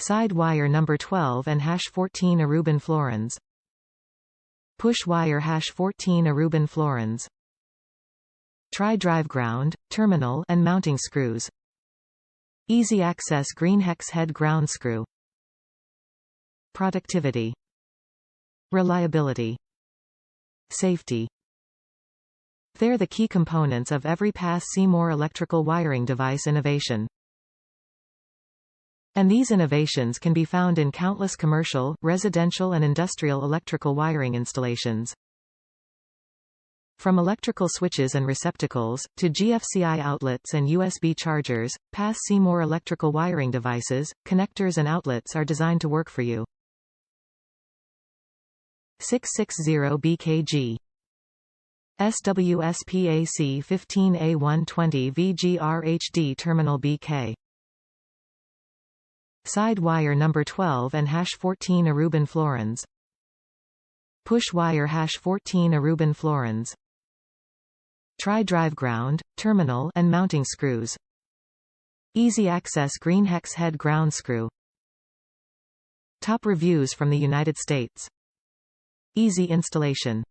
Side wire number 12 and #14 Aruban florins. Push wire #14 Aruban florins. Tri-drive ground, terminal and mounting screws. Easy access green hex head ground screw. Productivity. Reliability. Safety. They're the key components of every Pass Seymour electrical wiring device innovation. And these innovations can be found in countless commercial, residential and industrial electrical wiring installations. From electrical switches and receptacles, to GFCI outlets and USB chargers, Pass Seymour electrical wiring devices, connectors and outlets are designed to work for you. 660BKG SWSPAC 15A120V grhd terminal BK. Side wire number 12 and #14 Aruban florins. Push wire #14 Aruban florins. Tri-drive ground, terminal and mounting screws. Easy access green hex head ground screw. Top reviews from the United States. Easy installation.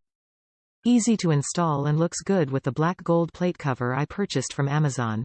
Easy to install and looks good with the black gold plate cover I purchased from Amazon.